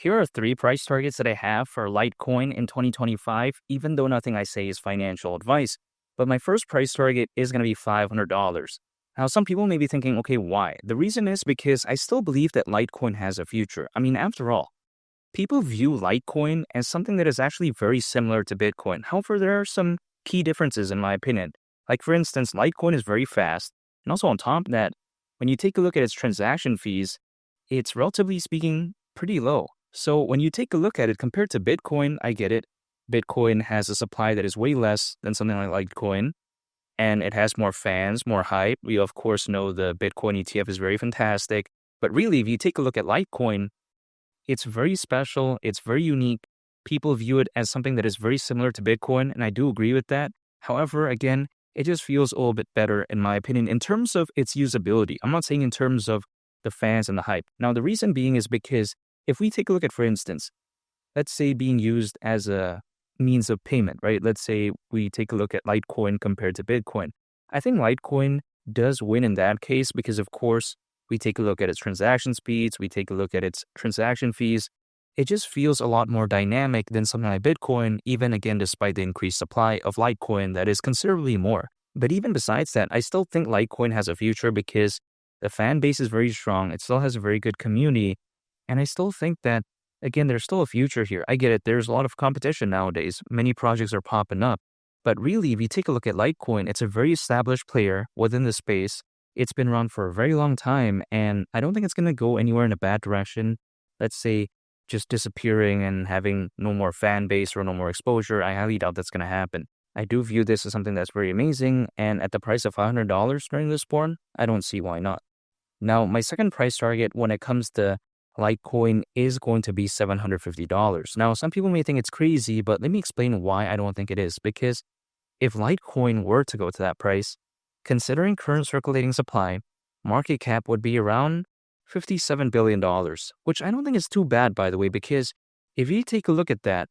Here are three price targets that I have for Litecoin in 2025, even though nothing I say is financial advice. But my first price target is going to be $500. Now, some people may be thinking, okay, why? The reason is because I still believe that Litecoin has a future. I mean, after all, people view Litecoin as something that is actually very similar to Bitcoin. However, there are some key differences in my opinion. Like, for instance, Litecoin is very fast. And also on top of that, when you take a look at its transaction fees, it's relatively speaking pretty low. So when you take a look at it compared to Bitcoin, I get it. Bitcoin has a supply that is way less than something like Litecoin, and it has more fans, more hype. We, of course, know the Bitcoin ETF is very fantastic. But really, if you take a look at Litecoin, it's very special. It's very unique. People view it as something that is very similar to Bitcoin, and I do agree with that. However, again, it just feels a little bit better, in my opinion, in terms of its usability. I'm not saying in terms of the fans and the hype. Now, the reason being is because if we take a look at, for instance, let's say being used as a means of payment, right? Let's say we take a look at Litecoin compared to Bitcoin. I think Litecoin does win in that case because, of course, we take a look at its transaction speeds, we take a look at its transaction fees. It just feels a lot more dynamic than something like Bitcoin, even again, despite the increased supply of Litecoin that is considerably more. But even besides that, I still think Litecoin has a future because the fan base is very strong. It still has a very good community. And I still think that, again, there's still a future here. I get it. There's a lot of competition nowadays. Many projects are popping up. But really, if you take a look at Litecoin, it's a very established player within the space. It's been around for a very long time, and I don't think it's going to go anywhere in a bad direction. Let's say just disappearing and having no more fan base or no more exposure. I highly doubt that's going to happen. I do view this as something that's very amazing, and at the price of $500 during this born, I don't see why not. Now, my second price target when it comes to Litecoin is going to be $750. Now, some people may think it's crazy, but let me explain why I don't think it is. Because if Litecoin were to go to that price, considering current circulating supply, market cap would be around $57 billion, which I don't think is too bad, by the way, because if you take a look at that,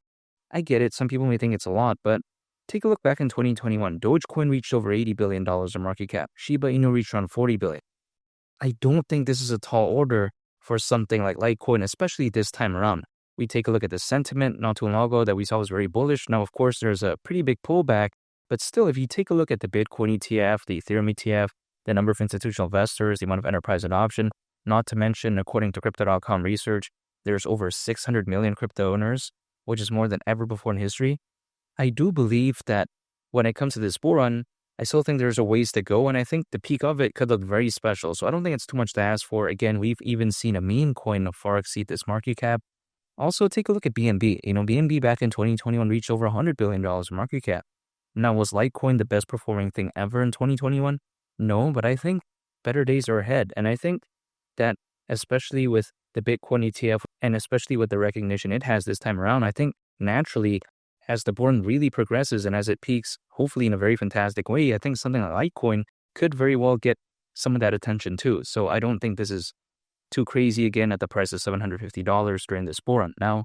I get it. Some people may think it's a lot, but take a look back in 2021. Dogecoin reached over $80 billion in market cap. Shiba Inu reached around $40 billion. I don't think this is a tall order for something like Litecoin, especially this time around. We take a look at the sentiment not too long ago that we saw was very bullish. Now, of course, there's a pretty big pullback, but still, if you take a look at the Bitcoin ETF, the Ethereum ETF, the number of institutional investors, the amount of enterprise adoption, not to mention, according to Crypto.com research, there's over 600 million crypto owners, which is more than ever before in history. I do believe that when it comes to this bull run, I still think there's a ways to go, and I think the peak of it could look very special. So I don't think it's too much to ask for. Again, we've even seen a meme coin far exceed this market cap. Also, take a look at BNB. BNB back in 2021 reached over $100 billion in market cap. Now, was Litecoin the best performing thing ever in 2021? No, but I think better days are ahead. And I think that especially with the Bitcoin ETF and especially with the recognition it has this time around, I think naturally, as the born really progresses and as it peaks, hopefully in a very fantastic way, I think something like Litecoin could very well get some of that attention too. So I don't think this is too crazy again at the price of $750 during this bull run. Now,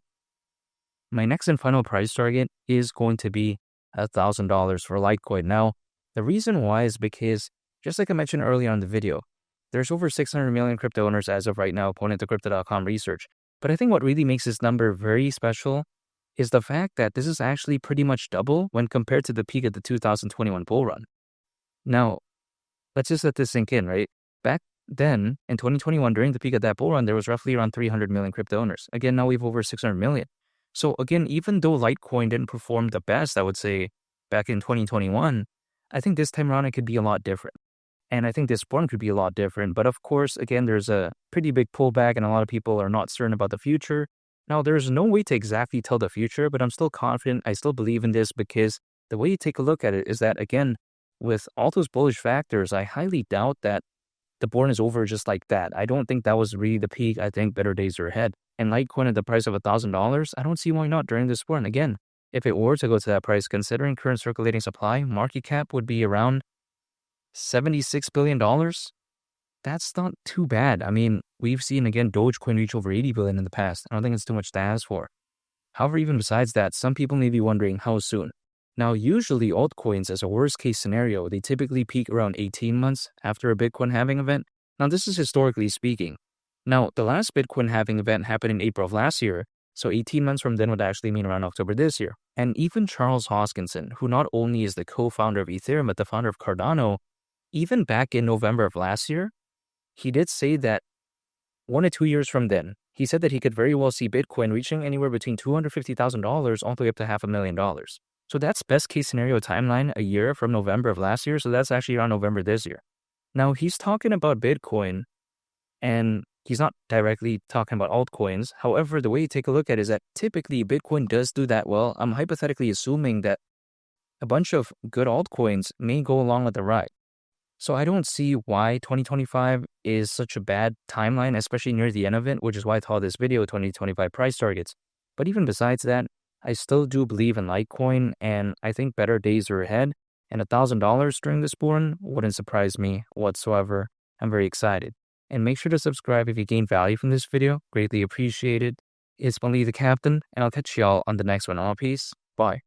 my next and final price target is going to be $1,000 for Litecoin. Now, the reason why is because, just like I mentioned earlier on the video, there's over 600 million crypto owners as of right now, according to Crypto.com research. But I think what really makes this number very special is the fact that this is actually pretty much double when compared to the peak of the 2021 bull run. Now, let's just let this sink in, right? Back then, in 2021, during the peak of that bull run, there was roughly around 300 million crypto owners. Again, now we have over 600 million. So again, even though Litecoin didn't perform the best, I would say, back in 2021, I think this time around it could be a lot different. And I think this one could be a lot different. But of course, again, there's a pretty big pullback and a lot of people are not certain about the future. Now, there's no way to exactly tell the future, but I'm still confident. I still believe in this because the way you take a look at it is that, again, with all those bullish factors, I highly doubt that the born is over just like that. I don't think that was really the peak. I think better days are ahead. And Litecoin at the price of $1,000, I don't see why not during this born. Again, if it were to go to that price, considering current circulating supply, market cap would be around $76 billion. That's not too bad. I mean, we've seen, again, Dogecoin reach over 80 billion in the past. I don't think it's too much to ask for. However, even besides that, some people may be wondering how soon. Now, usually altcoins, as a worst case scenario, they typically peak around 18 months after a Bitcoin halving event. Now, this is historically speaking. Now, the last Bitcoin halving event happened in April of last year, So 18 months from then would actually mean around October this year. And even Charles Hoskinson, who not only is the co-founder of Ethereum, but the founder of Cardano, even back in November of last year, he did say that 1 to 2 years from then, he said that he could very well see Bitcoin reaching anywhere between $250,000 all the way up to $500,000. So that's best case scenario timeline a year from November of last year. So that's actually around November this year. Now he's talking about Bitcoin and he's not directly talking about altcoins. However, the way you take a look at it is that typically Bitcoin does do that well. I'm hypothetically assuming that a bunch of good altcoins may go along with the ride. So I don't see why 2025 is such a bad timeline, especially near the end of it, which is why I call this video 2025 price targets. But even besides that, I still do believe in Litecoin, and I think better days are ahead. And $1,000 during this bull run wouldn't surprise me whatsoever. I'm very excited. And make sure to subscribe if you gained value from this video. Greatly appreciated. It's Lee the Captain, and I'll catch y'all on the next one. All peace. Bye.